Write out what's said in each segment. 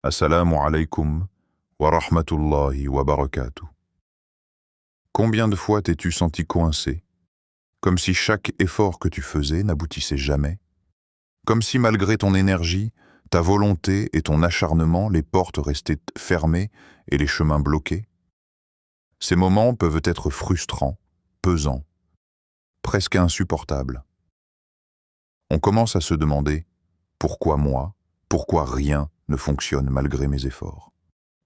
Assalamu alaikum wa rahmatullahi wa barakatuh. Combien de fois t'es-tu senti coincé, comme si chaque effort que tu faisais n'aboutissait jamais, comme si malgré ton énergie, ta volonté et ton acharnement, les portes restaient fermées et les chemins bloqués? Ces moments peuvent être frustrants, pesants, presque insupportables. On commence à se demander « Pourquoi moi? Pourquoi rien ne fonctionne malgré mes efforts ?»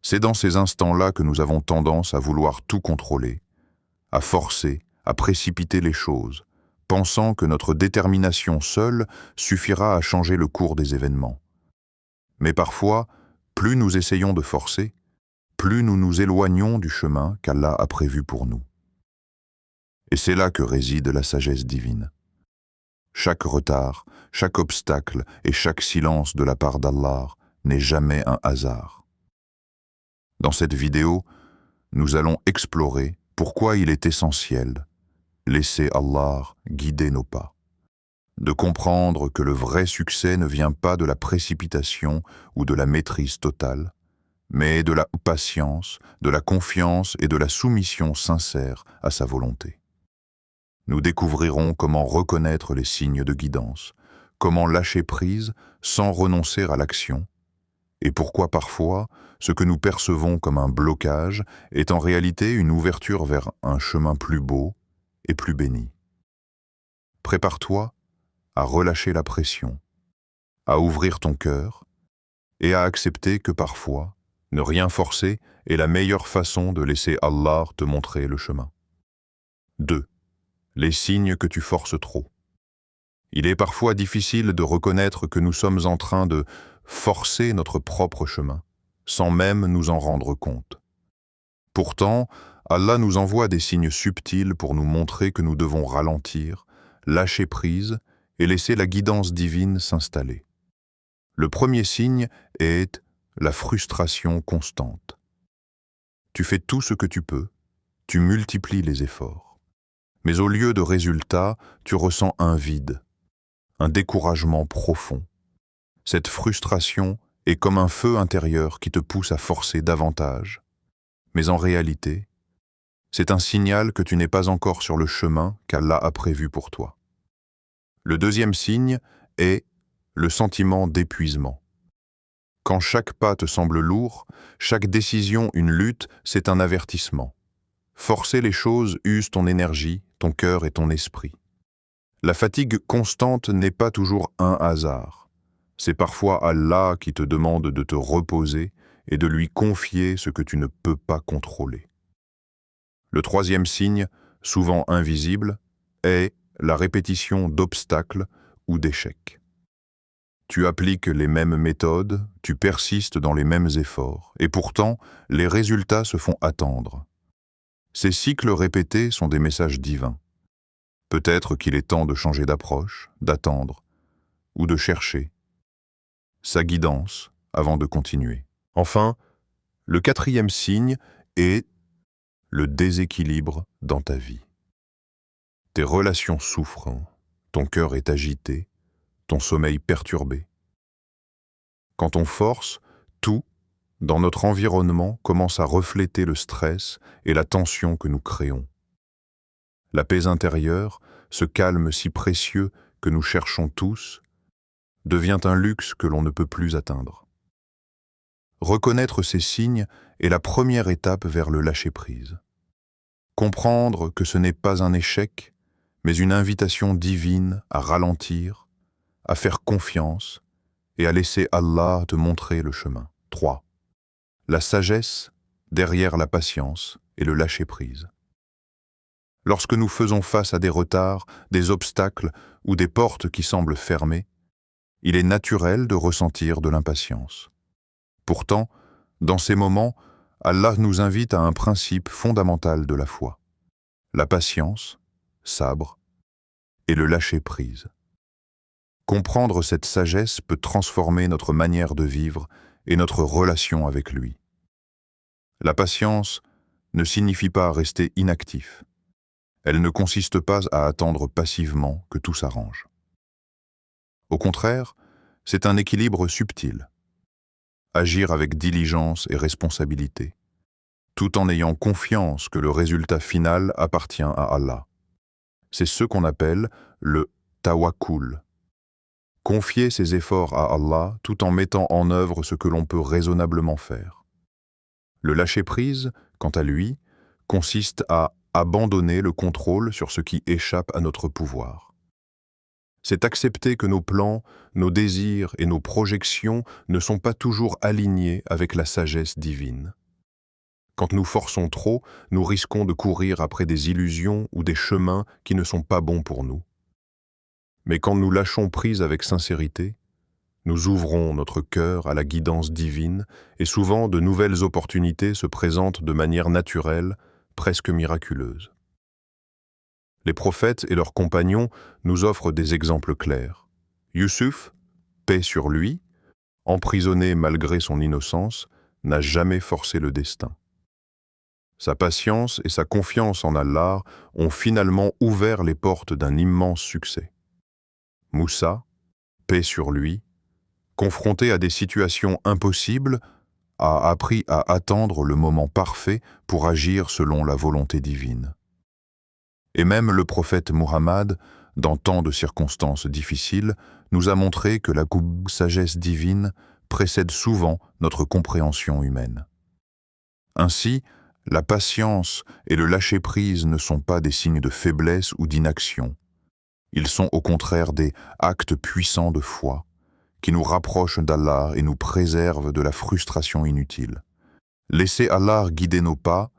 C'est dans ces instants-là que nous avons tendance à vouloir tout contrôler, à forcer, à précipiter les choses, pensant que notre détermination seule suffira à changer le cours des événements. Mais parfois, plus nous essayons de forcer, plus nous nous éloignons du chemin qu'Allah a prévu pour nous. Et c'est là que réside la sagesse divine. Chaque retard, chaque obstacle et chaque silence de la part d'Allah n'est jamais un hasard. Dans cette vidéo, nous allons explorer pourquoi il est essentiel de laisser Allah guider nos pas, de comprendre que le vrai succès ne vient pas de la précipitation ou de la maîtrise totale, mais de la patience, de la confiance et de la soumission sincère à sa volonté. Nous découvrirons comment reconnaître les signes de guidance, comment lâcher prise sans renoncer à l'action, et pourquoi parfois ce que nous percevons comme un blocage est en réalité une ouverture vers un chemin plus beau et plus béni. Prépare-toi à relâcher la pression, à ouvrir ton cœur et à accepter que parfois, ne rien forcer est la meilleure façon de laisser Allah te montrer le chemin. 2. Les signes que tu forces trop. Il est parfois difficile de reconnaître que nous sommes en train de forcer notre propre chemin, sans même nous en rendre compte. Pourtant, Allah nous envoie des signes subtils pour nous montrer que nous devons ralentir, lâcher prise et laisser la guidance divine s'installer. Le premier signe est la frustration constante. Tu fais tout ce que tu peux, tu multiplies les efforts. Mais au lieu de résultats, tu ressens un vide, un découragement profond. Cette frustration est comme un feu intérieur qui te pousse à forcer davantage. Mais en réalité, c'est un signal que tu n'es pas encore sur le chemin qu'Allah a prévu pour toi. Le deuxième signe est le sentiment d'épuisement. Quand chaque pas te semble lourd, chaque décision une lutte, c'est un avertissement. Forcer les choses use ton énergie, ton cœur et ton esprit. La fatigue constante n'est pas toujours un hasard. C'est parfois Allah qui te demande de te reposer et de lui confier ce que tu ne peux pas contrôler. Le troisième signe, souvent invisible, est la répétition d'obstacles ou d'échecs. Tu appliques les mêmes méthodes, tu persistes dans les mêmes efforts, et pourtant, les résultats se font attendre. Ces cycles répétés sont des messages divins. Peut-être qu'il est temps de changer d'approche, d'attendre, ou de chercher sa guidance avant de continuer. Enfin, le quatrième signe est le déséquilibre dans ta vie. Tes relations souffrent, ton cœur est agité, ton sommeil perturbé. Quand on force, tout, dans notre environnement, commence à refléter le stress et la tension que nous créons. La paix intérieure, ce calme si précieux que nous cherchons tous, devient un luxe que l'on ne peut plus atteindre. Reconnaître ces signes est la première étape vers le lâcher-prise. Comprendre que ce n'est pas un échec, mais une invitation divine à ralentir, à faire confiance et à laisser Allah te montrer le chemin. 3. La sagesse derrière la patience et le lâcher-prise. Lorsque nous faisons face à des retards, des obstacles ou des portes qui semblent fermées, il est naturel de ressentir de l'impatience. Pourtant, dans ces moments, Allah nous invite à un principe fondamental de la foi, la patience, sabre, et le lâcher-prise. Comprendre cette sagesse peut transformer notre manière de vivre et notre relation avec lui. La patience ne signifie pas rester inactif. Elle ne consiste pas à attendre passivement que tout s'arrange. Au contraire, c'est un équilibre subtil. agir avec diligence et responsabilité, tout en ayant confiance que le résultat final appartient à Allah. C'est ce qu'on appelle le tawakkul. Confier ses efforts à Allah tout en mettant en œuvre ce que l'on peut raisonnablement faire. Le lâcher-prise, quant à lui, consiste à abandonner le contrôle sur ce qui échappe à notre pouvoir. C'est accepter que nos plans, nos désirs et nos projections ne sont pas toujours alignés avec la sagesse divine. Quand nous forçons trop, nous risquons de courir après des illusions ou des chemins qui ne sont pas bons pour nous. Mais quand nous lâchons prise avec sincérité, nous ouvrons notre cœur à la guidance divine et souvent de nouvelles opportunités se présentent de manière naturelle, presque miraculeuse. Les prophètes et leurs compagnons nous offrent des exemples clairs. Yusuf, paix sur lui, emprisonné malgré son innocence, n'a jamais forcé le destin. Sa patience et sa confiance en Allah ont finalement ouvert les portes d'un immense succès. Moussa, paix sur lui, confronté à des situations impossibles, a appris à attendre le moment parfait pour agir selon la volonté divine. Et même le prophète Muhammad, dans tant de circonstances difficiles, nous a montré que la sagesse divine précède souvent notre compréhension humaine. Ainsi, la patience et le lâcher-prise ne sont pas des signes de faiblesse ou d'inaction. Ils sont au contraire des actes puissants de foi, qui nous rapprochent d'Allah et nous préservent de la frustration inutile. Laisser Allah guider nos pas,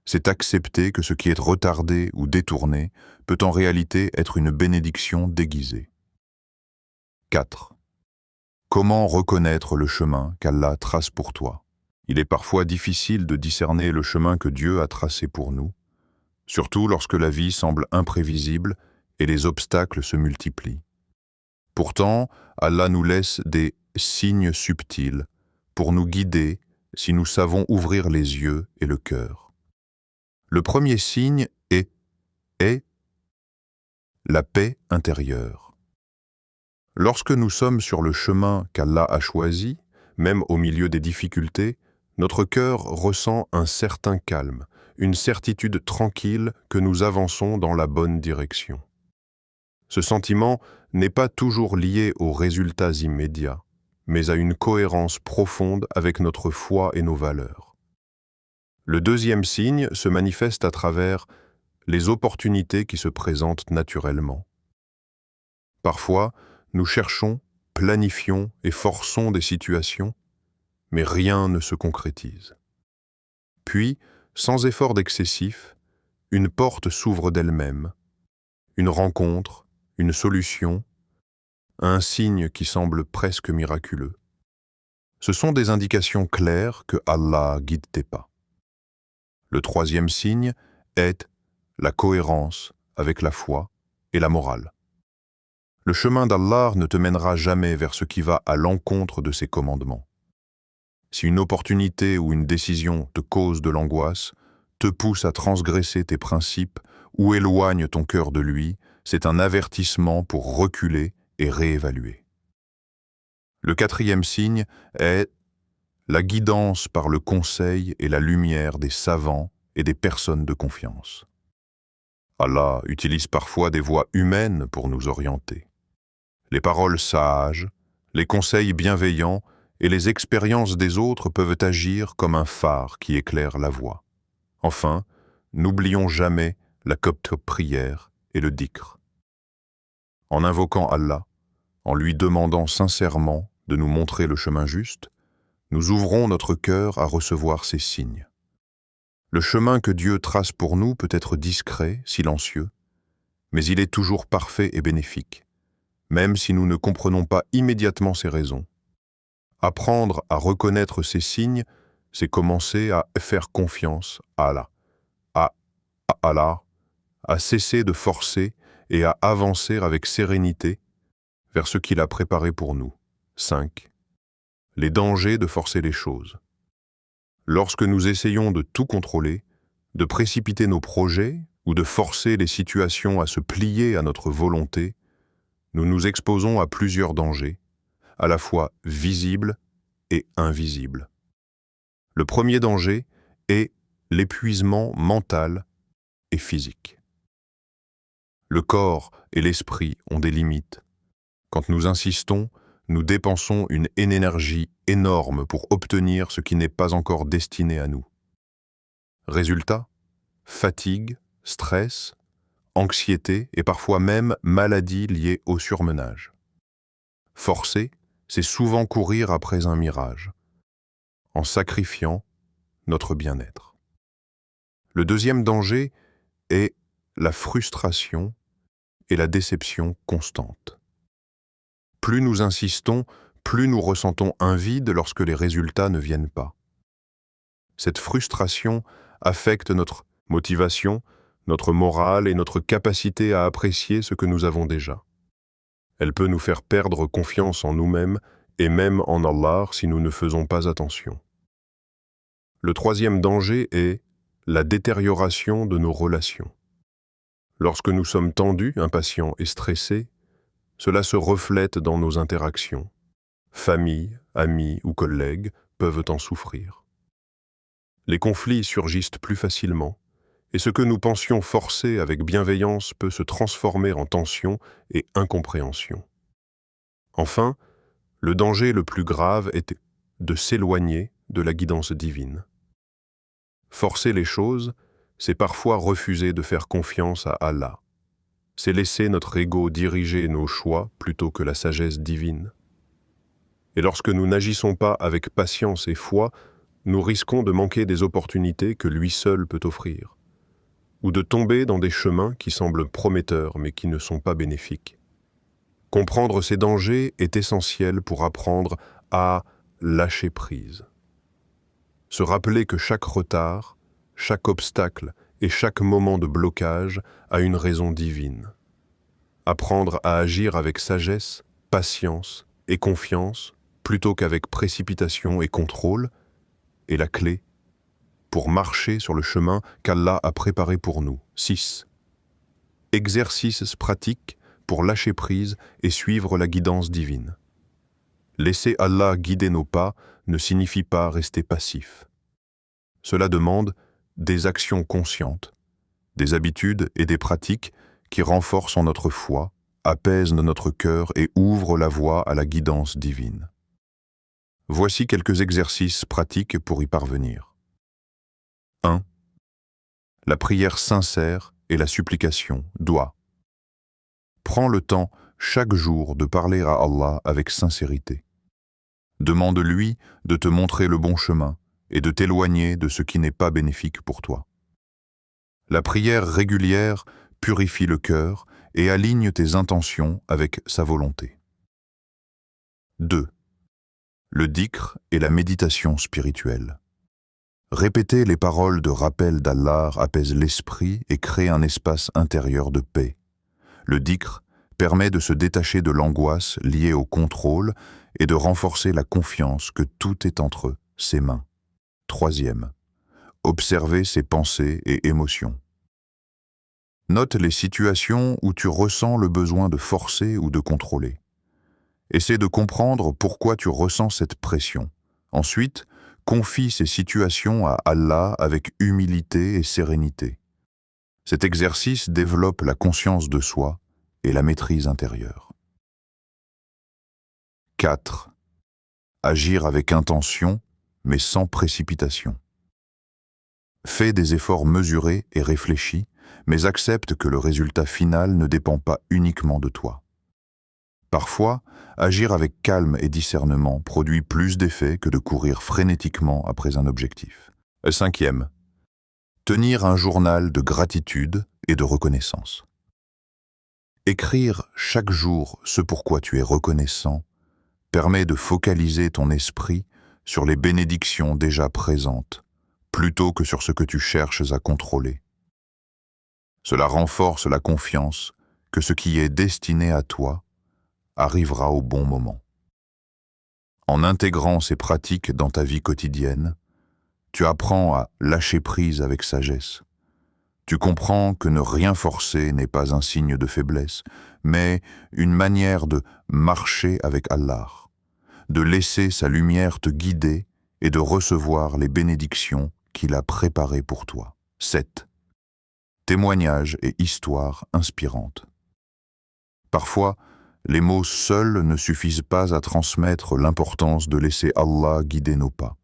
c'est accepter que ce qui est retardé ou détourné peut en réalité être une bénédiction déguisée. 4. Comment reconnaître le chemin qu'Allah trace pour toi? Il est parfois difficile de discerner le chemin que Dieu a tracé pour nous, surtout lorsque la vie semble imprévisible et les obstacles se multiplient. Pourtant, Allah nous laisse des signes subtils pour nous guider si nous savons ouvrir les yeux et le cœur. Le premier signe est la paix intérieure. Lorsque nous sommes sur le chemin qu'Allah a choisi, même au milieu des difficultés, notre cœur ressent un certain calme, une certitude tranquille que nous avançons dans la bonne direction. Ce sentiment n'est pas toujours lié aux résultats immédiats, mais à une cohérence profonde avec notre foi et nos valeurs. Le deuxième signe se manifeste à travers les opportunités qui se présentent naturellement. Parfois, nous cherchons, planifions et forçons des situations, mais rien ne se concrétise. Puis, sans effort excessif, une porte s'ouvre d'elle-même, une rencontre, une solution, un signe qui semble presque miraculeux. Ce sont des indications claires que Allah guide tes pas. Le troisième signe est la cohérence avec la foi et la morale. Le chemin d'Allah ne te mènera jamais vers ce qui va à l'encontre de ses commandements. Si une opportunité ou une décision te cause de l'angoisse, te pousse à transgresser tes principes ou éloigne ton cœur de lui, c'est un avertissement pour reculer et réévaluer. Le quatrième signe est la guidance par le conseil et la lumière des savants et des personnes de confiance. Allah utilise parfois des voies humaines pour nous orienter. Les paroles sages, les conseils bienveillants et les expériences des autres peuvent agir comme un phare qui éclaire la voie. Enfin, n'oublions jamais la prière et le dhikr. En invoquant Allah, en lui demandant sincèrement de nous montrer le chemin juste, nous ouvrons notre cœur à recevoir ces signes. Le chemin que Dieu trace pour nous peut être discret, silencieux, mais il est toujours parfait et bénéfique, même si nous ne comprenons pas immédiatement ses raisons. Apprendre à reconnaître ces signes, c'est commencer à faire confiance à Allah, à cesser de forcer et à avancer avec sérénité vers ce qu'il a préparé pour nous. 5. Les dangers de forcer les choses. Lorsque nous essayons de tout contrôler, de précipiter nos projets ou de forcer les situations à se plier à notre volonté, nous nous exposons à plusieurs dangers, à la fois visibles et invisibles. Le premier danger est l'épuisement mental et physique. Le corps et l'esprit ont des limites. Quand nous insistons, nous dépensons une énergie énorme pour obtenir ce qui n'est pas encore destiné à nous. Résultat, fatigue, stress, anxiété et parfois même maladies liées au surmenage. Forcer, c'est souvent courir après un mirage, en sacrifiant notre bien-être. Le deuxième danger est la frustration et la déception constante. Plus nous insistons, plus nous ressentons un vide lorsque les résultats ne viennent pas. Cette frustration affecte notre motivation, notre morale et notre capacité à apprécier ce que nous avons déjà. Elle peut nous faire perdre confiance en nous-mêmes et même en Allah si nous ne faisons pas attention. Le troisième danger est la détérioration de nos relations. Lorsque nous sommes tendus, impatients et stressés, cela se reflète dans nos interactions. Famille, amis ou collègues peuvent en souffrir. Les conflits surgissent plus facilement, et ce que nous pensions forcer avec bienveillance peut se transformer en tension et incompréhension. Enfin, le danger le plus grave est de s'éloigner de la guidance divine. Forcer les choses, c'est parfois refuser de faire confiance à Allah. C'est laisser notre ego diriger nos choix plutôt que la sagesse divine. Et lorsque nous n'agissons pas avec patience et foi, nous risquons de manquer des opportunités que lui seul peut offrir, ou de tomber dans des chemins qui semblent prometteurs mais qui ne sont pas bénéfiques. Comprendre ces dangers est essentiel pour apprendre à lâcher prise. Se rappeler que chaque retard, chaque obstacle et chaque moment de blocage a une raison divine. Apprendre à agir avec sagesse, patience et confiance plutôt qu'avec précipitation et contrôle est la clé pour marcher sur le chemin qu'Allah a préparé pour nous. 6. Exercices pratiques pour lâcher prise et suivre la guidance divine. Laisser Allah guider nos pas ne signifie pas rester passif. Cela demande des actions conscientes, des habitudes et des pratiques qui renforcent notre foi, apaisent notre cœur et ouvrent la voie à la guidance divine. Voici quelques exercices pratiques pour y parvenir. 1. La prière sincère et la supplication, doit. Prends le temps chaque jour de parler à Allah avec sincérité. Demande-lui de te montrer le bon chemin et de t'éloigner de ce qui n'est pas bénéfique pour toi. La prière régulière purifie le cœur et aligne tes intentions avec sa volonté. 2. Le dhikr et la méditation spirituelle. Répéter les paroles de rappel d'Allah apaise l'esprit et crée un espace intérieur de paix. Le dhikr permet de se détacher de l'angoisse liée au contrôle et de renforcer la confiance que tout est entre ses mains. 3. Observer ses pensées et émotions. Note les situations où tu ressens le besoin de forcer ou de contrôler. Essaie de comprendre pourquoi tu ressens cette pression. Ensuite, confie ces situations à Allah avec humilité et sérénité. Cet exercice développe la conscience de soi et la maîtrise intérieure. 4. Agir avec intention, mais sans précipitation. Fais des efforts mesurés et réfléchis, mais accepte que le résultat final ne dépend pas uniquement de toi. Parfois, agir avec calme et discernement produit plus d'effet que de courir frénétiquement après un objectif. 5. Tenir un journal de gratitude et de reconnaissance. Écrire chaque jour ce pourquoi tu es reconnaissant permet de focaliser ton esprit sur les bénédictions déjà présentes, plutôt que sur ce que tu cherches à contrôler. Cela renforce la confiance que ce qui est destiné à toi arrivera au bon moment. En intégrant ces pratiques dans ta vie quotidienne, tu apprends à lâcher prise avec sagesse. Tu comprends que ne rien forcer n'est pas un signe de faiblesse, mais une manière de marcher avec Allah. de laisser sa lumière te guider et de recevoir les bénédictions qu'il a préparées pour toi. 7. Témoignages et histoires inspirantes. Parfois, les mots seuls ne suffisent pas à transmettre l'importance de laisser Allah guider nos pas.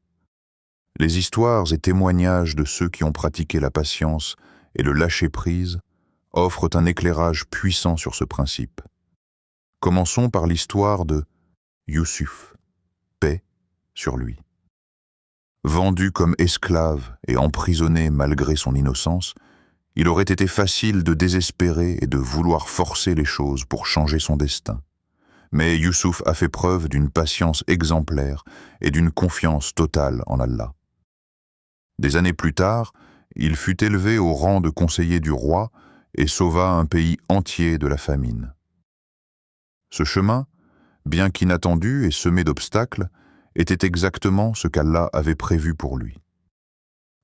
Les histoires et témoignages de ceux qui ont pratiqué la patience et le lâcher-prise offrent un éclairage puissant sur ce principe. Commençons par l'histoire de Youssouf, paix sur lui. Vendu comme esclave et emprisonné malgré son innocence, il aurait été facile de désespérer et de vouloir forcer les choses pour changer son destin. Mais Youssouf a fait preuve d'une patience exemplaire et d'une confiance totale en Allah. Des années plus tard, il fut élevé au rang de conseiller du roi et sauva un pays entier de la famine. Ce chemin, bien qu'inattendu et semé d'obstacles, était exactement ce qu'Allah avait prévu pour lui.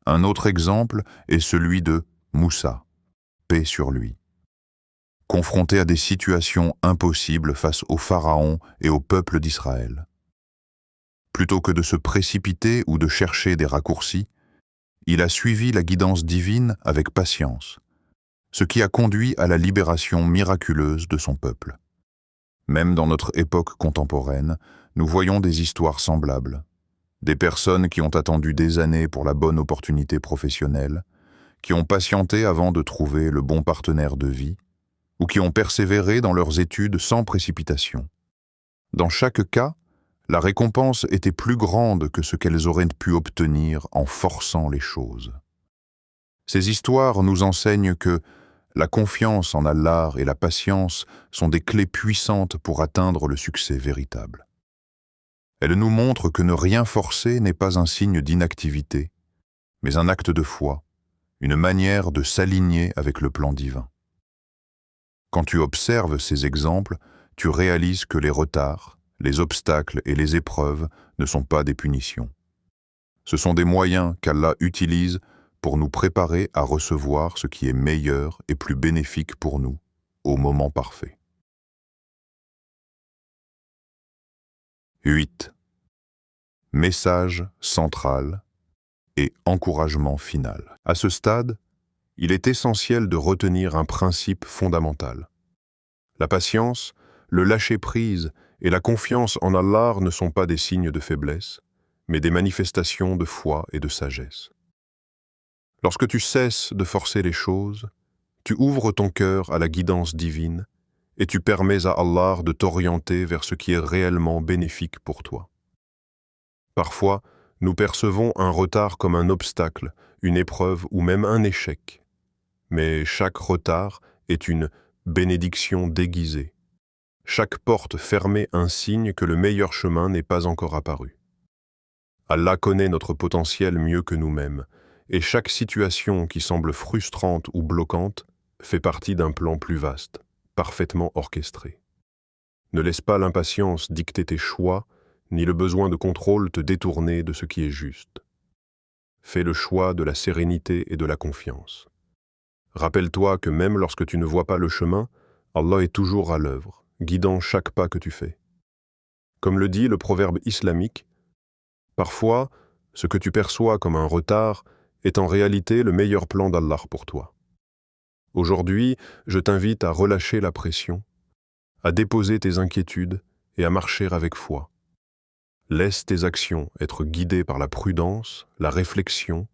Un autre exemple est celui de Moussa, paix sur lui. Confronté à des situations impossibles face au Pharaon et au peuple d'Israël. Plutôt que de se précipiter ou de chercher des raccourcis, il a suivi la guidance divine avec patience, ce qui a conduit à la libération miraculeuse de son peuple. Même dans notre époque contemporaine, nous voyons des histoires semblables. Des personnes qui ont attendu des années pour la bonne opportunité professionnelle, qui ont patienté avant de trouver le bon partenaire de vie, ou qui ont persévéré dans leurs études sans précipitation. Dans chaque cas, la récompense était plus grande que ce qu'elles auraient pu obtenir en forçant les choses. Ces histoires nous enseignent que la confiance en Allah et la patience sont des clés puissantes pour atteindre le succès véritable. Elles nous montrent que ne rien forcer n'est pas un signe d'inactivité, mais un acte de foi, une manière de s'aligner avec le plan divin. Quand tu observes ces exemples, tu réalises que les retards, les obstacles et les épreuves ne sont pas des punitions. Ce sont des moyens qu'Allah utilise pour nous préparer à recevoir ce qui est meilleur et plus bénéfique pour nous, au moment parfait. 8. Message central et encouragement final. À ce stade, il est essentiel de retenir un principe fondamental. La patience, le lâcher-prise et la confiance en Allah ne sont pas des signes de faiblesse, mais des manifestations de foi et de sagesse. Lorsque tu cesses de forcer les choses, tu ouvres ton cœur à la guidance divine et tu permets à Allah de t'orienter vers ce qui est réellement bénéfique pour toi. Parfois, nous percevons un retard comme un obstacle, une épreuve ou même un échec. Mais chaque retard est une bénédiction déguisée. Chaque porte fermée un signe que le meilleur chemin n'est pas encore apparu. Allah connaît notre potentiel mieux que nous-mêmes, et chaque situation qui semble frustrante ou bloquante fait partie d'un plan plus vaste, parfaitement orchestré. Ne laisse pas l'impatience dicter tes choix, ni le besoin de contrôle te détourner de ce qui est juste. Fais le choix de la sérénité et de la confiance. Rappelle-toi que même lorsque tu ne vois pas le chemin, Allah est toujours à l'œuvre, guidant chaque pas que tu fais. Comme le dit le proverbe islamique, parfois, ce que tu perçois comme un retard est en réalité le meilleur plan d'Allah pour toi. Aujourd'hui, je t'invite à relâcher la pression, à déposer tes inquiétudes et à marcher avec foi. Laisse tes actions être guidées par la prudence, la réflexion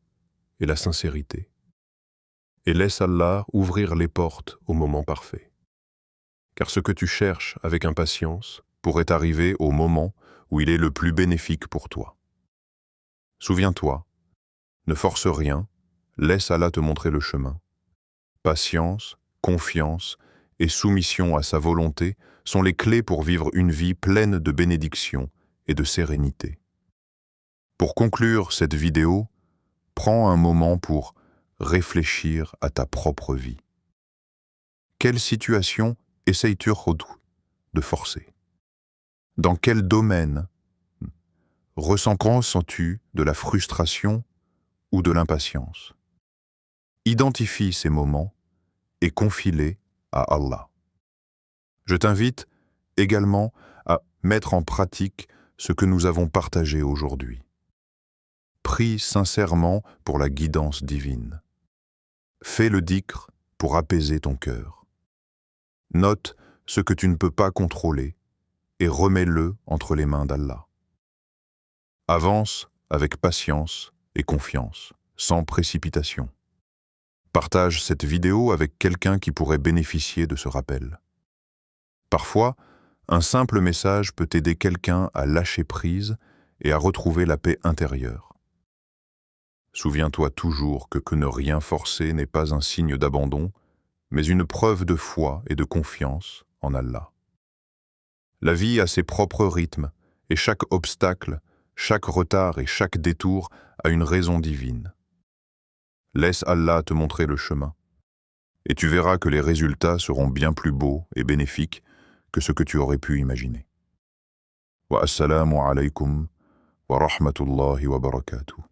et la sincérité. Et laisse Allah ouvrir les portes au moment parfait. Car ce que tu cherches avec impatience pourrait arriver au moment où il est le plus bénéfique pour toi. Souviens-toi, ne force rien, laisse Allah te montrer le chemin. Patience, confiance et soumission à sa volonté sont les clés pour vivre une vie pleine de bénédictions et de sérénité. Pour conclure cette vidéo, prends un moment pour réfléchir à ta propre vie. Quelle situation essayes-tu de forcer? Dans quel domaine ressens-tu de la frustration ou de l'impatience? Identifie ces moments et confie-les à Allah. Je t'invite également à mettre en pratique ce que nous avons partagé aujourd'hui. Prie sincèrement pour la guidance divine. Fais le dhikr pour apaiser ton cœur. Note ce que tu ne peux pas contrôler et remets-le entre les mains d'Allah. Avance avec patience et confiance, sans précipitation. Partage cette vidéo avec quelqu'un qui pourrait bénéficier de ce rappel. Parfois, un simple message peut aider quelqu'un à lâcher prise et à retrouver la paix intérieure. Souviens-toi toujours que ne rien forcer n'est pas un signe d'abandon, mais une preuve de foi et de confiance en Allah. La vie a ses propres rythmes, et chaque obstacle, chaque retard et chaque détour a une raison divine. Laisse Allah te montrer le chemin, et tu verras que les résultats seront bien plus beaux et bénéfiques que ce que tu aurais pu imaginer. Wa assalamu alaykum wa rahmatullahi wa barakatuh.